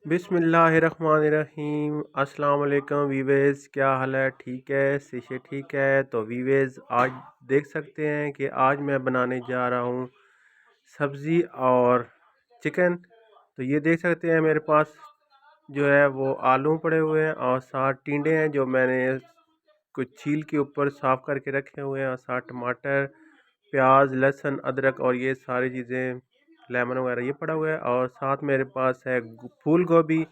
बिस्मिल्लाहिर्रहमानिर्रहीम। अस्सलाम वालेकुम वीवेज, क्या हाल है? ठीक है, से ठीक है। तो वीवेज, आज देख सकते हैं कि आज मैं बनाने जा रहा हूँ सब्ज़ी और चिकन। तो ये देख सकते हैं मेरे पास जो है वो आलू पड़े हुए हैं और साथ टिंडे हैं जो मैंने कुछ छील के ऊपर साफ़ करके रखे हुए हैं, और साथ टमाटर, प्याज, लहसुन, अदरक और ये सारी चीज़ें, लेमन वगैरह ये पड़ा हुआ है। और साथ मेरे पास है फूल गोभी,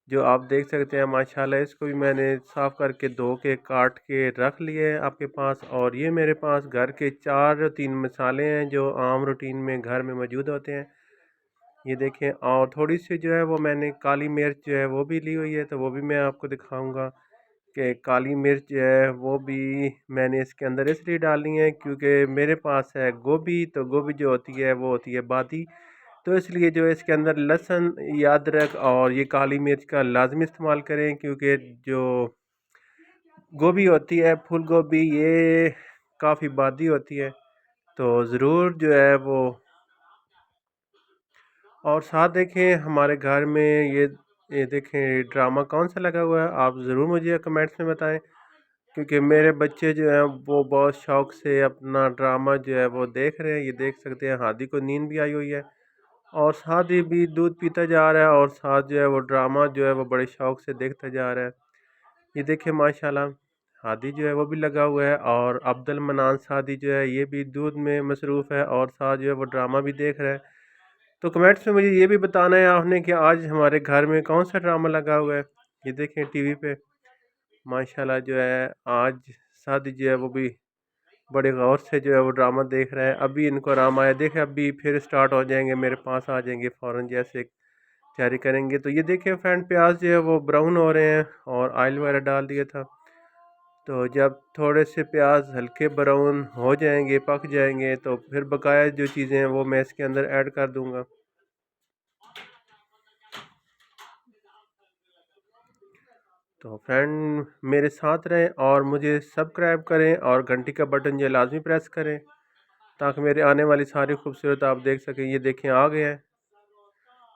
जो आप देख सकते हैं माशाल्लाह। इसको भी मैंने साफ़ करके धो के काट के रख लिए हैं आपके पास। और ये मेरे पास घर के 4-3 मसाले हैं जो आम रूटीन में घर में मौजूद होते हैं, ये देखें। और थोड़ी सी जो है वो मैंने काली मिर्च जो है वो भी ली हुई है, तो वो भी मैं आपको दिखाऊंगा कि काली मिर्च जो है वो भी मैंने इसके अंदर इसलिए डालनी है क्योंकि मेरे पास है गोभी, तो गोभी जो होती है वो होती है बादी। तो इसलिए जो है इसके अंदर लहसुन या अदरक और ये काली मिर्च का लाजमी इस्तेमाल करें, क्योंकि जो गोभी होती है फूल गोभी ये काफ़ी बादी होती है, तो ज़रूर जो है वो। और साथ देखें हमारे घर में ये देखें ड्रामा कौन सा लगा हुआ है, आप ज़रूर मुझे कमेंट्स में बताएं, क्योंकि मेरे बच्चे जो हैं वो बहुत शौक से अपना ड्रामा जो है वो देख रहे हैं। ये देख सकते हैं हादी को नींद भी आई हुई है, और साथ ही भी दूध पीता जा रहा है, और साथ जो है वो ड्रामा जो है वो बड़े शौक से देखता जा रहा है। ये देखिए माशाल्लाह, हादी जो है वो भी लगा हुआ है, और अब्दुल मनान सादी जो है ये भी दूध में मसरूफ़ है, और साथ जो है वो ड्रामा भी देख रहा है। तो कमेंट्स में मुझे ये भी बताना है आपने कि आज हमारे घर में कौन सा ड्रामा लगा हुआ है। ये देखें टीवी पे माशाल्लाह जो है आज सादी जो है वो भी बड़े गौर से जो है वो ड्रामा देख रहे हैं। अभी इनको आराम आया, देखें अभी फिर स्टार्ट हो जाएंगे, मेरे पास आ जाएंगे फ़ौरन जैसे तैयारी करेंगे। तो ये देखें फ्रेंड, प्याज जो है वो ब्राउन हो रहे हैं और ऑयल वगैरह डाल दिया था। तो जब थोड़े से प्याज हल्के ब्राउन हो जाएंगे, पक जाएंगे, तो फिर बकाया जो चीज़ें हैं वो मैं इसके अंदर ऐड कर दूंगा। तो फ्रेंड मेरे साथ रहें और मुझे सब्सक्राइब करें और घंटी का बटन जो लाजमी प्रेस करें, ताकि मेरे आने वाली सारी खूबसूरत आप देख सकें। ये देखें आ गए हैं,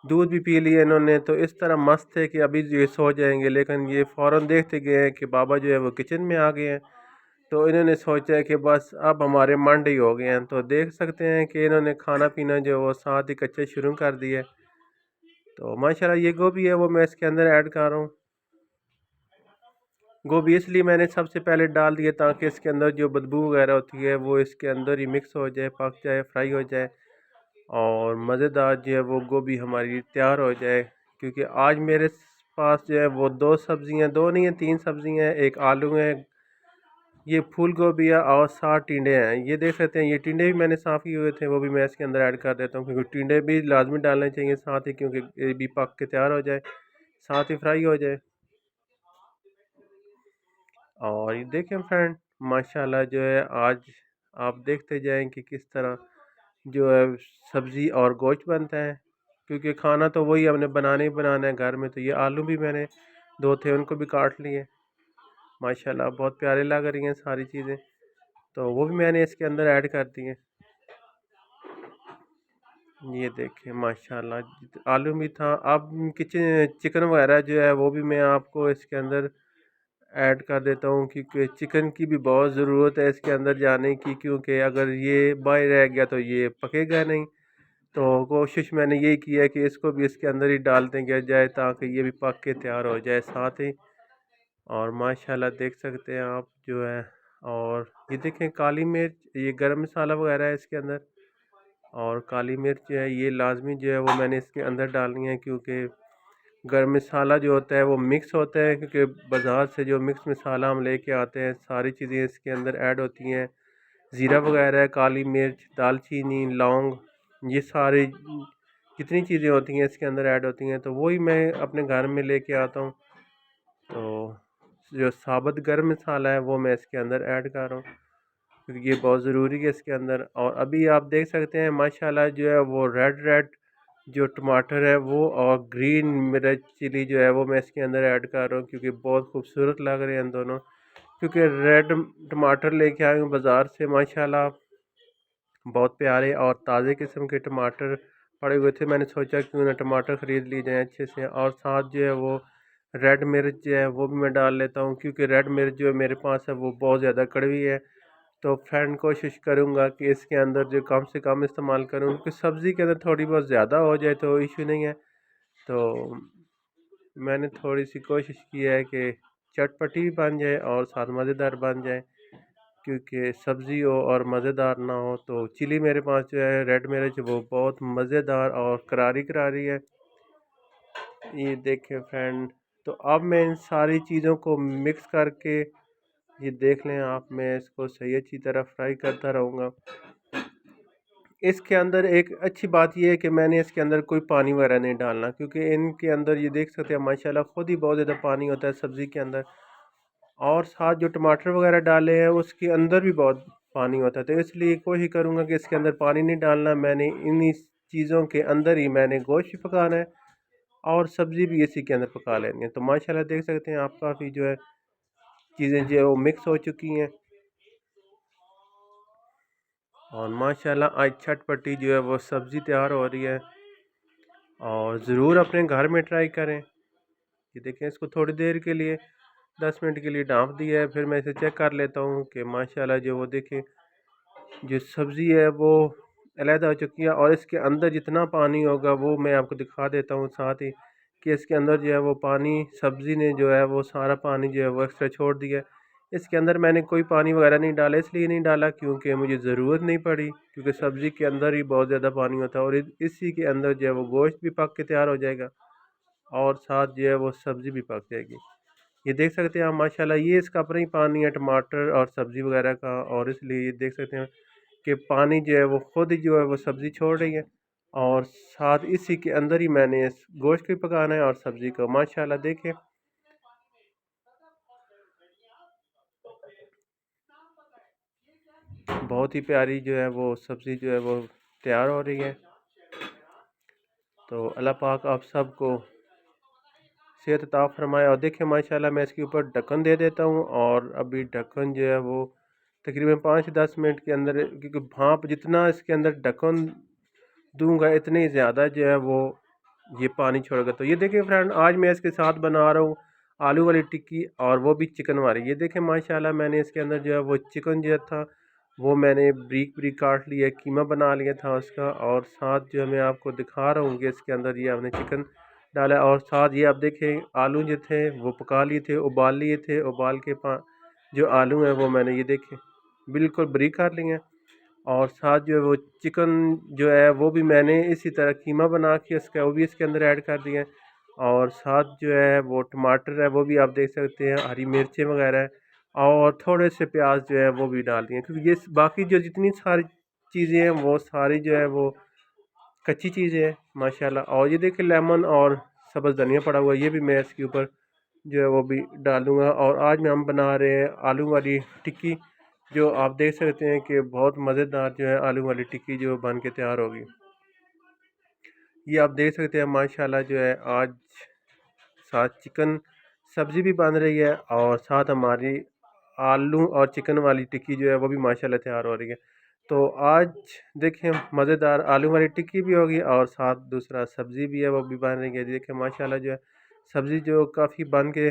दूध भी पी लिया इन्होंने, तो इस तरह मस्त है कि अभी ये सो जाएंगे, लेकिन ये फ़ौरन देखते गए हैं कि बाबा जो है वो किचन में आ गए हैं। तो इन्होंने सोचा है कि बस अब हमारे मंडे ही हो गए हैं। तो देख सकते हैं कि इन्होंने खाना पीना जो वो साथ ही कच्चे शुरू कर दिए। तो माशाल्लाह ये गोभी है वो मैं इसके अंदर ऐड कर रहा हूँ। गोभी इसलिए मैंने सबसे पहले डाल दिया ताकि इसके अंदर जो बदबू वगैरह होती है वो इसके अंदर ही मिक्स हो जाए, पक जाए, फ्राई हो जाए, और मज़ेदार जो है वो गोभी हमारी तैयार हो जाए। क्योंकि आज मेरे पास जो है वो दो सब्ज़ियाँ, दो नहीं है तीन सब्ज़ियाँ हैं, एक आलू है, ये फूल गोभी है, और साथ टिंडे हैं। ये देख सकते हैं, ये टिंडे भी मैंने साफ़ किए हुए थे, वो भी मैं इसके अंदर ऐड कर देता हूँ, क्योंकि टिंडे भी लाजमी डालने चाहिए साथ ही, क्योंकि ये भी पक के तैयार हो जाए, साथ ही फ्राई हो जाए। और ये देखें फ्रेंड, माशाल्लाह जो है आज आप देखते जाएं कि किस तरह जो है सब्ज़ी और गोश्त बनता है, क्योंकि खाना तो वही हमने बनाने ही बनाना है घर में। तो ये आलू भी मैंने दो थे, उनको भी काट लिए, माशाल्लाह बहुत प्यारे लग रही हैं सारी चीज़ें, तो वो भी मैंने इसके अंदर ऐड कर दी हैं। ये देखें माशाल्लाह आलू भी था। अब किचन चिकन वगैरह जो है वो भी मैं आपको इसके अंदर ऐड कर देता हूँ, क्योंकि चिकन की भी बहुत ज़रूरत है इसके अंदर जाने की, क्योंकि अगर ये बाहर रह गया तो ये पकेगा नहीं। तो कोशिश मैंने यही की है कि इसको भी इसके अंदर ही डाल देंगे जाए, ताकि ये भी पक के तैयार हो जाए साथ ही। और माशाल्लाह देख सकते हैं आप जो है। और ये देखें काली मिर्च, ये गरम मसाला वगैरह है इसके अंदर, और काली मिर्च जो है ये लाजमी जो है वो मैंने इसके अंदर डालनी है, क्योंकि गरम मसाला जो होता है वो मिक्स होता है, क्योंकि बाज़ार से जो मिक्स मसाला हम लेके आते हैं सारी चीज़ें इसके अंदर ऐड होती हैं, ज़ीरा वगैरह, काली मिर्च, दालचीनी, लौंग, ये सारी जितनी चीज़ें होती हैं इसके अंदर ऐड होती हैं। तो वही मैं अपने घर में लेके आता हूँ। तो जो साबुत गरम मसाला है वो मैं इसके अंदर ऐड कर रहा हूँ, क्योंकि ये बहुत ज़रूरी है इसके अंदर। और अभी आप देख सकते हैं माशाल्लाह जो है वो रेड रेड जो टमाटर है वो, और ग्रीन मिर्च चिली जो है वो मैं इसके अंदर ऐड कर रहा हूँ, क्योंकि बहुत खूबसूरत लग रहे हैं दोनों। क्योंकि रेड टमाटर लेके आए हूँ बाज़ार से, माशाल्लाह बहुत प्यारे और ताज़े किस्म के टमाटर पड़े हुए थे, मैंने सोचा क्यों ना टमाटर ख़रीद लिए जाएँ अच्छे से, और साथ जो है वो रेड मिर्च जो है वो भी मैं डाल लेता हूँ, क्योंकि रेड मिर्च जो है मेरे पास है वो बहुत ज़्यादा कड़वी है। तो फ्रेंड कोशिश करूँगा कि इसके अंदर जो कम से कम इस्तेमाल करूँ, क्योंकि सब्ज़ी के अंदर थोड़ी बहुत ज़्यादा हो जाए तो इशू नहीं है। तो मैंने थोड़ी सी कोशिश की है कि चटपटी भी बन जाए और साथ मज़ेदार बन जाए, क्योंकि सब्ज़ी हो और मज़ेदार ना हो। तो चिली मेरे पास जो है रेड मिर्च वो बहुत मज़ेदार और करारी करारी है, ये देखें फ्रेंड। तो अब मैं इन सारी चीज़ों को मिक्स करके, ये देख लें आप, मैं इसको सही अच्छी तरह फ्राई करता रहूँगा। इसके अंदर एक अच्छी बात यह है कि मैंने इसके अंदर कोई पानी वगैरह नहीं डालना, क्योंकि इनके अंदर ये देख सकते हैं माशाल्लाह खुद ही बहुत ज़्यादा पानी होता है सब्ज़ी के अंदर, और साथ जो टमाटर वगैरह डाले हैं उसके अंदर भी बहुत पानी होता है। तो इसलिए कोशिश करूँगा कि इसके अंदर पानी नहीं डालना, मैंने इन्हीं चीज़ों के अंदर ही मैंने गोश्त भी पकाना है और सब्ज़ी भी इसी के अंदर पका लेनी है। तो माशाल्लाह देख सकते हैं आप, काफ़ी जो है चीज़ें जो है वो मिक्स हो चुकी हैं, और माशाल्लाह आज झटपटी जो है वो सब्ज़ी तैयार हो रही है। और ज़रूर अपने घर में ट्राई करें। ये देखें, इसको थोड़ी देर के लिए 10 मिनट के लिए ढाँप दिया है, फिर मैं इसे चेक कर लेता हूँ कि माशाल्लाह जो वो देखें जो सब्ज़ी है वो अलहदा हो चुकी है, और इसके अंदर जितना पानी होगा वो मैं आपको दिखा देता हूँ साथ ही, कि इसके अंदर जो है वो पानी सब्ज़ी ने जो है वो सारा पानी जो है वो एक्स्ट्रा छोड़ दिया है। इसके अंदर मैंने कोई पानी वगैरह नहीं डाला, इसलिए नहीं डाला क्योंकि मुझे ज़रूरत नहीं पड़ी, क्योंकि सब्ज़ी के अंदर ही बहुत ज़्यादा पानी होता है, और इसी के अंदर जो है वो गोश्त भी पक के तैयार हो जाएगा और साथ जो है वो सब्ज़ी भी पक जाएगी। ये देख सकते हैं आप माशाल्लाह, ये इसका अपना ही पानी है टमाटर और सब्ज़ी वगैरह का, और इसलिए ये देख सकते हैं कि पानी जो है वो खुद ही जो है वो सब्ज़ी छोड़ रही है, और साथ इसी के अंदर ही मैंने इस गोश्त को पकाना है और सब्ज़ी को। माशाल्लाह देखें, बहुत ही प्यारी जो है वो सब्ज़ी जो है वो तैयार हो रही है। तो अल्लाह पाक आप सबको सेहत अता फरमाए। और देखिए माशाल्लाह मैं इसके ऊपर ढक्कन दे देता हूँ, और अभी ढक्कन जो है वो तकरीबन 5 से 10 मिनट के अंदर, क्योंकि भाप जितना इसके अंदर ढक्कन दूंगा इतनी ज़्यादा जो है वो ये पानी छोड़ेगा। तो ये देखिए फ्रेंड, आज मैं इसके साथ बना रहा हूँ आलू वाली टिक्की, और वो भी चिकन वाली। ये देखें माशाल्लाह मैंने इसके अंदर जो है वो चिकन जो था वो मैंने ब्रीक ब्रीक काट लिया, कीमा बना लिया था उसका, और साथ जो है मैं आपको दिखा रहा हूँ कि इसके अंदर ये हमने चिकन डाला, और साथ ये आप देखें आलू जो थे वो पका लिए थे, उबाल लिए थे, उबाल के जो आलू हैं वो मैंने ये देखें बिल्कुल ब्रीक कर लिए हैं, और साथ जो है वो चिकन जो है वो भी मैंने इसी तरह कीमा बना के उसका वो भी इसके अंदर ऐड कर दिया है, और साथ जो है वो टमाटर है वो भी आप देख सकते हैं, हरी मिर्चें वगैरह है, और थोड़े से प्याज जो है वो भी डाल दिए, क्योंकि ये बाकी जो जितनी सारी चीज़ें हैं वो सारी जो है वो कच्ची चीज़ें हैं माशाल्लाह। और ये देखिए लेमन और सब्ज़ धनिया पड़ा हुआ है, ये भी मैं इसके ऊपर जो है वो भी डालूँगा। और आज में हम बना रहे हैं आलू वाली टिक्की, जो आप देख सकते हैं कि बहुत मज़ेदार जो है आलू वाली टिक्की जो बन के तैयार होगी। ये आप देख सकते हैं माशाल्लाह जो है आज साथ चिकन सब्ज़ी भी बन रही है, और साथ हमारी आलू और चिकन वाली टिक्की जो है वो भी माशाल्लाह तैयार हो रही है। तो आज देखिए मज़ेदार आलू वाली टिक्की भी होगी, और साथ दूसरा सब्ज़ी भी है वो भी बन रही है। देखिए माशाल्लाह जो है सब्ज़ी जो काफ़ी बन के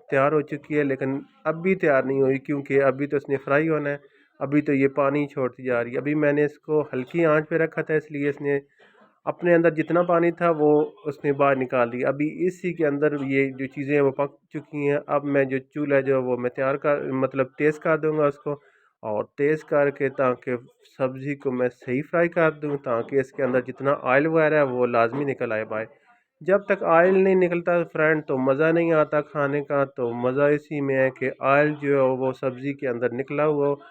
तैयार हो चुकी है, लेकिन अब भी तैयार नहीं हुई, क्योंकि अभी तो इसने फ्राई होना है, अभी तो ये पानी छोड़ती जा रही है। अभी मैंने इसको हल्की आंच पे रखा था, इसलिए इसने अपने अंदर जितना पानी था वो उसने बाहर निकाल दिया। अभी इसी के अंदर ये जो चीज़ें हैं वो पक चुकी हैं। अब मैं जो चूल्हा जो है वो मैं तैयार कर मतलब तेज़ कर दूंगा उसको, और तेज़ करके ताकि सब्ज़ी को मैं सही फ्राई कर दूं, ताकि इसके अंदर जितना ऑयल वगैरह है वो लाजमी निकल आए बाहर। जब तक ऑयल नहीं निकलता फ्रेंड तो मज़ा नहीं आता खाने का। तो मज़ा इसी में है कि ऑयल जो है वो सब्ज़ी के अंदर निकला हुआ हो,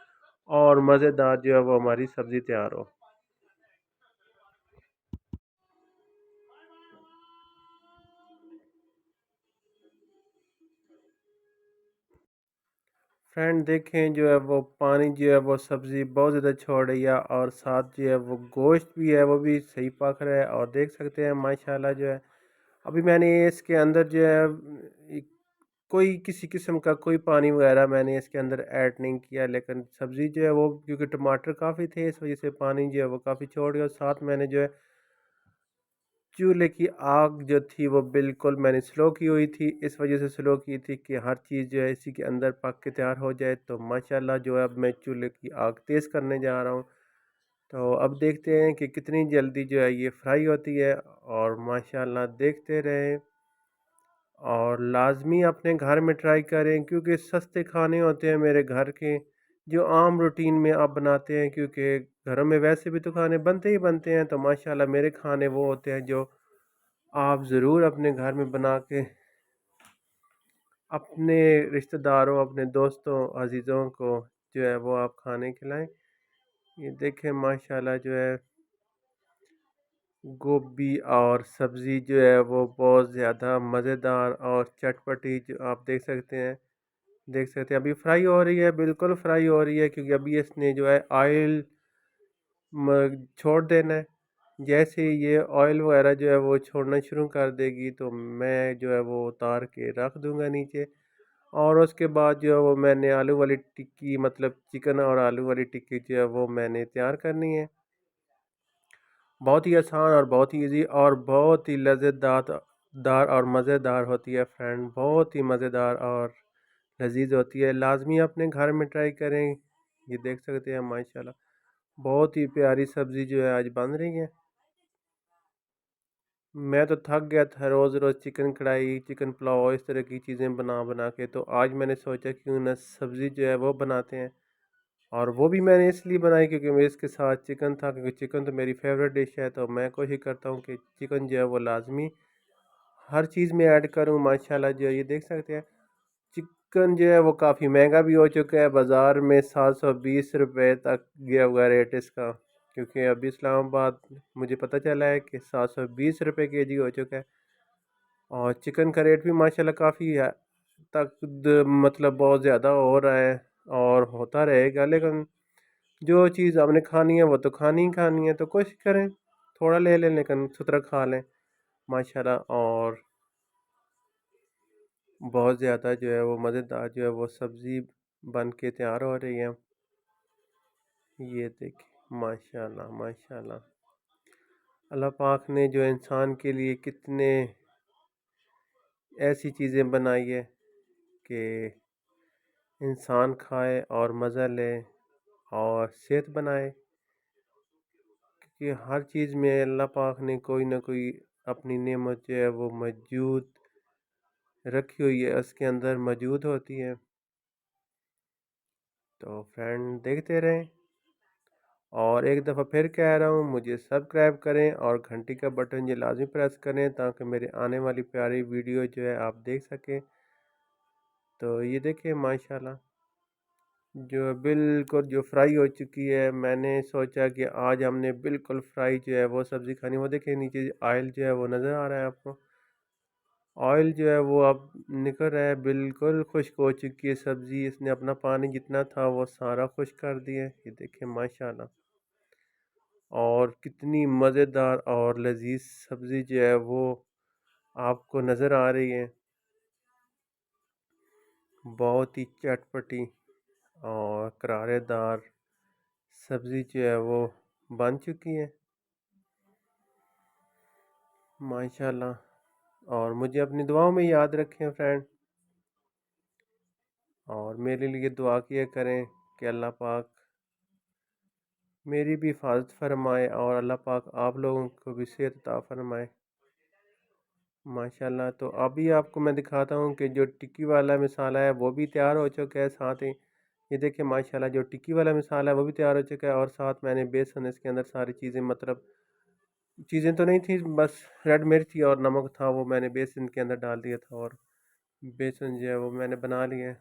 और मज़ेदार जो है वो हमारी सब्ज़ी तैयार हो। फ्रेंड देखें जो है वो पानी जो है वो सब्ज़ी बहुत ज़्यादा छोड़ रही है, और साथ जो है वो गोश्त भी है वो भी सही पक रहा है, और देख सकते हैं माशाल्लाह जो है अभी मैंने इसके अंदर जो है कोई किसी किस्म का कोई पानी वगैरह मैंने इसके अंदर ऐड नहीं किया, लेकिन सब्ज़ी जो है वो क्योंकि टमाटर काफ़ी थे इस वजह से पानी जो है वो काफ़ी छोड़ गया। और साथ मैंने जो है चूल्हे की आग जो थी वो बिल्कुल मैंने स्लो की हुई थी, इस वजह से स्लो की थी कि हर चीज़ जो है इसी के अंदर पक के तैयार हो जाए। तो माशाल्लाह जो है अब मैं चूल्हे की आग तेज़ करने जा रहा हूँ। तो अब देखते हैं कि कितनी जल्दी जो है ये फ्राई होती है, और माशाल्लाह देखते रहें। और लाज़मी अपने घर में ट्राई करें, क्योंकि सस्ते खाने होते हैं मेरे घर के, जो आम रूटीन में आप बनाते हैं, क्योंकि घरों में वैसे भी तो खाने बनते ही बनते हैं। तो माशाल्लाह मेरे खाने वो होते हैं जो आप ज़रूर अपने घर में बना के अपने रिश्तेदारों, अपने दोस्तों, अजीज़ों को जो है वो आप खाने खिलाएं। ये देखें माशाल्लाह जो है गोभी और सब्ज़ी जो है वो बहुत ज़्यादा मज़ेदार और चटपटी जो आप देख सकते हैं अभी फ्राई हो रही है, बिल्कुल फ्राई हो रही है, क्योंकि अभी इसने जो है ऑयल छोड़ देना है। जैसे ही ये ऑयल वगैरह जो है वो छोड़ना शुरू कर देगी, तो मैं जो है वो उतार के रख दूंगा नीचे। और उसके बाद जो है वो मैंने आलू वाली टिक्की, मतलब चिकन और आलू वाली टिक्की जो है वो मैंने तैयार करनी है। बहुत ही आसान और बहुत ही इजी और बहुत ही लज़ेदार दार और मज़ेदार होती है फ्रेंड, बहुत ही मज़ेदार और लजीज होती है। लाजमी अपने घर में ट्राई करें। ये देख सकते हैं माशाल्लाह बहुत ही प्यारी सब्ज़ी जो है आज बन रही है। मैं तो थक गया था रोज़ रोज़ चिकन कढ़ाई, चिकन पुलाव, इस तरह की चीज़ें बना बना के, तो आज मैंने सोचा क्यों ना सब्ज़ी जो है वो बनाते हैं। और वो भी मैंने इसलिए बनाई क्योंकि मेरे इसके साथ चिकन था, क्योंकि चिकन तो मेरी फेवरेट डिश है। तो मैं कोशिश करता हूँ कि चिकन जो है वो लाजमी हर चीज़ में ऐड करूँ। माशाल्लाह जो है ये देख सकते हैं चिकन जो है वो काफ़ी महंगा भी हो चुका है, बाज़ार में 720 रुपये तक गया हुआ रेट इसका, क्योंकि अभी इस्लामाबाद मुझे पता चला है कि 720 रुपये केजी हो चुका है। और चिकन का रेट भी माशाल्लाह काफ़ी है तक मतलब बहुत ज़्यादा हो रहा है और होता रहेगा। लेकिन जो चीज़ आपने खानी है वो तो खानी ही खानी है, तो कोशिश करें थोड़ा ले लें लेकिन सुथरा खा लें माशाल्लाह। और बहुत ज़्यादा जो है वो मज़ेदार जो है वो सब्ज़ी बन के तैयार हो रही है। ये देखिए माशाल्लाह माशाल्लाह, अल्लाह पाक ने जो इंसान के लिए कितने ऐसी चीज़ें बनाई है कि इंसान खाए और मज़ा ले और सेहत बनाए, क्योंकि हर चीज़ में अल्लाह पाक ने कोई ना कोई अपनी नेमत जो है वो मौजूद रखी हुई है, उसके अंदर मौजूद होती है। तो फ्रेंड देखते रहें, और एक दफ़ा फिर कह रहा हूँ मुझे सब्सक्राइब करें और घंटी का बटन ये लाजमी प्रेस करें, ताकि मेरे आने वाली प्यारी वीडियो जो है आप देख सकें। तो ये देखिए माशाल्लाह जो बिल्कुल जो फ्राई हो चुकी है। मैंने सोचा कि आज हमने बिल्कुल फ्राई जो है वो सब्ज़ी खानी। वो देखिए नीचे ऑयल जो है वो नज़र आ रहा है आपको, ऑयल जो है वो अब निकल रहा है, बिल्कुल खुश्क हो चुकी है सब्ज़ी। इसने अपना पानी जितना था वो सारा खुश्क कर दिया है। ये देखिए माशाल्लाह, और कितनी मज़ेदार और लजीज सब्ज़ी जो है वो आपको नज़र आ रही है। बहुत ही चटपटी और करारेदार सब्ज़ी जो है वो बन चुकी है माशाल्लाह। और मुझे अपनी दुआओं में याद रखें फ्रेंड, और मेरे लिए दुआ किया करें कि अल्लाह पाक मेरी भी हिफाजत फरमाए और अल्लाह पाक आप लोगों को भी सेहत अता फरमाए माशाल्लाह। तो अभी आपको मैं दिखाता हूँ कि जो टिक्की वाला मसाला है वो भी तैयार हो चुका है। साथ ही ये देखिए माशाल्लाह जो टिक्की वाला मसाला है वो भी तैयार हो चुका है, और साथ मैंने बेसन इसके अंदर सारी चीज़ें, मतलब चीज़ें तो नहीं थी, बस रेड मिर्च और नमक था, वो मैंने बेसन के अंदर डाल दिया था, और बेसन जो है वो मैंने बना लिया है।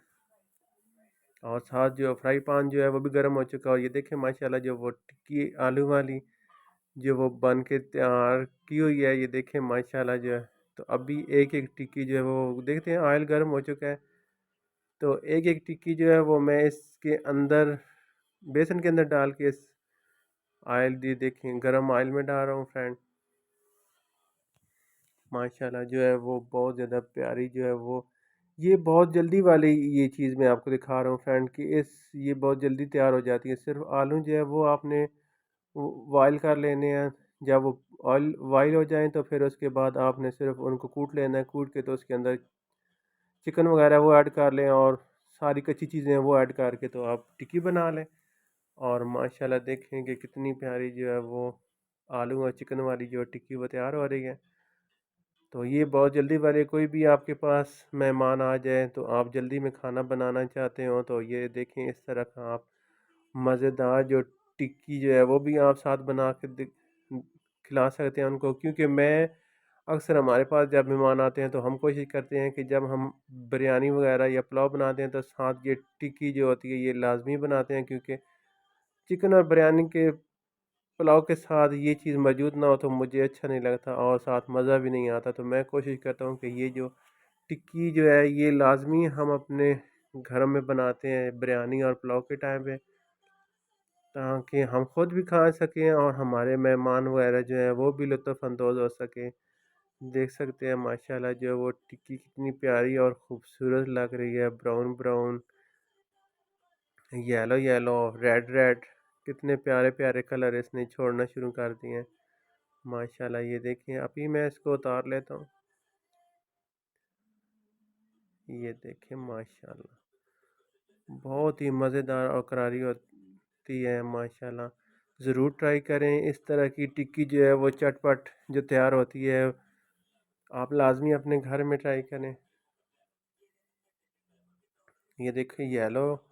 और साथ जो फ्राई पान जो है वो भी गर्म हो चुका है। और ये देखिए माशाल्लाह जो वो टिक्की आलू वाली जो वो बन के तैयार की हुई है, ये देखें माशाल्लाह जो है। तो अभी एक एक टिक्की जो है वो देखते हैं, ऑयल गर्म हो चुका है, तो एक एक टिक्की जो है वो मैं इसके अंदर बेसन के अंदर डाल के इस ऑयल दी देखें गर्म ऑयल में डाल रहा हूँ फ्रेंड। माशाल्लाह जो है वो बहुत ज़्यादा प्यारी जो है वो, ये बहुत जल्दी वाली ये चीज़ मैं आपको दिखा रहा हूँ फ्रेंड कि ये बहुत जल्दी तैयार हो जाती है। सिर्फ आलू जो है वो आपने बॉयल कर लेने हैं जब वो ऑयल बॉयल हो जाएं तो फिर उसके बाद आपने सिर्फ उनको कूट लेना है। कूट के तो उसके अंदर चिकन वगैरह वो ऐड कर लें और सारी कच्ची चीज़ें वो ऐड करके तो आप टिक्की बना लें। और माशाल्लाह देखें कि कितनी प्यारी जो है वो आलू और चिकन वाली जो टिक्की वो तैयार हो रही है। तो ये बहुत जल्दी वाले, कोई भी आपके पास मेहमान आ जाए तो आप जल्दी में खाना बनाना चाहते हो तो ये देखें इस तरह का आप मज़ेदार जो टिक्की जो है वो भी आप साथ बना के खिला सकते हैं उनको। क्योंकि मैं अक्सर हमारे पास जब मेहमान आते हैं तो हम कोशिश करते हैं कि जब हम बिरयानी वगैरह या पुलाव बनाते हैं तो साथ ये टिक्की जो होती है ये लाजमी बनाते हैं। क्योंकि चिकन और बिरयानी के पुलाव के साथ ये चीज़ मौजूद ना हो तो मुझे अच्छा नहीं लगता और साथ मज़ा भी नहीं आता। तो मैं कोशिश करता हूँ कि ये जो टिक्की जो है ये लाजमी हम अपने घर में बनाते हैं बिरयानी और पुलाव के टाइम पे, ताकि हम खुद भी खा सकें और हमारे मेहमान वगैरह जो हैं वो भी लुत्फ़ अंदोज़ हो सकें। देख सकते हैं माशाल्लाह जो है वो टिक्की कितनी प्यारी और ख़ूबसूरत लग रही है। Brown brown, yellow yellow, red red, कितने प्यारे प्यारे कलर इसने छोड़ना शुरू कर दिए हैं। माशाल्लाह ये देखिए, अभी मैं इसको उतार लेता हूँ। ये देखें माशाल्लाह बहुत ही मज़ेदार और करारी होती है माशाल्लाह। ज़रूर ट्राई करें इस तरह की टिक्की जो है वो चटपट जो तैयार होती है, आप लाजमी अपने घर में ट्राई करें। ये देखिए येलो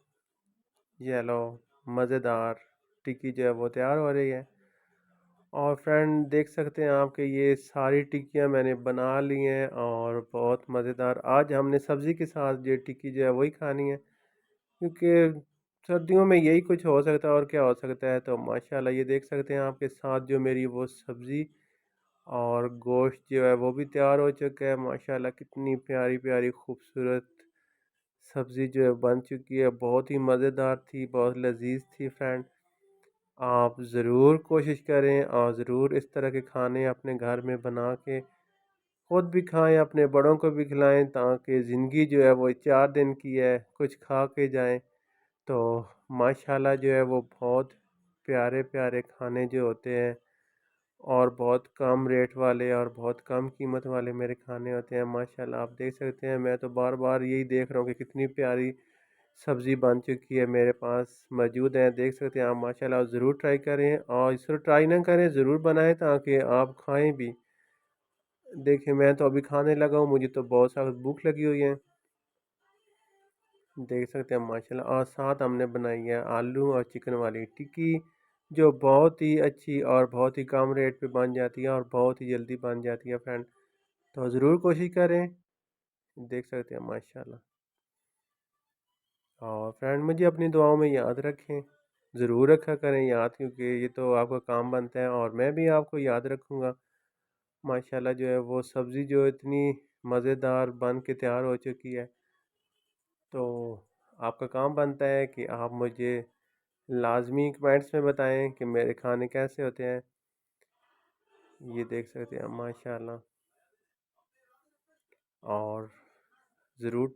येलो मज़ेदार टिक्की जो है वो तैयार हो रही है। और फ्रेंड देख सकते हैं आप कि ये सारी टिक्कियाँ मैंने बना ली हैं और बहुत मज़ेदार। आज हमने सब्ज़ी के साथ ये टिक्की जो है वही खानी है, क्योंकि सर्दियों में यही कुछ हो सकता है और क्या हो सकता है। तो माशाल्लाह ये देख सकते हैं आपके साथ जो मेरी वो सब्ज़ी और गोश्त जो है वो भी तैयार हो चुका है। माशाल्लाह कितनी प्यारी प्यारी खूबसूरत सब्ज़ी जो है बन चुकी है। बहुत ही मज़ेदार थी, बहुत लजीज थी फ्रेंड। आप ज़रूर कोशिश करें और ज़रूर इस तरह के खाने अपने घर में बना के खुद भी खाएं, अपने बड़ों को भी खिलाएं, ताकि ज़िंदगी जो है वो 4 दिन की है, कुछ खा के जाएं। तो माशाल्लाह जो है वो बहुत प्यारे प्यारे खाने जो होते हैं और बहुत कम रेट वाले और बहुत कम कीमत वाले मेरे खाने होते हैं। माशाल्लाह आप देख सकते हैं, मैं तो बार बार यही देख रहा हूँ कि कितनी प्यारी सब्ज़ी बन चुकी है मेरे पास मौजूद है। देख सकते हैं आप माशाल्लाह, ज़रूर ट्राई करें और इस ट्राई ना करें ज़रूर बनाएं ताकि आप खाएं भी। देखिए मैं तो अभी खाने लगा हूँ, मुझे तो बहुत सख्त भूख लगी हुई है। देख सकते हैं माशाल्लाह, और साथ हमने बनाई है आलू और चिकन वाली टिक्की, जो बहुत ही अच्छी और बहुत ही कम रेट पे बन जाती है और बहुत ही जल्दी बन जाती है फ्रेंड। तो ज़रूर कोशिश करें। देख सकते हैं माशाल्लाह। और फ्रेंड मुझे अपनी दुआओं में याद रखें, ज़रूर रखा करें याद, क्योंकि ये तो आपका काम बनता है और मैं भी आपको याद रखूँगा। माशाल्लाह जो है वो सब्ज़ी जो इतनी मज़ेदार बन के तैयार हो चुकी है, तो आपका काम बनता है कि आप मुझे लाजमी कमेंट्स में बताएं कि मेरे खाने कैसे होते हैं। ये देख सकते हैं माशाल्लाह। और ज़रूर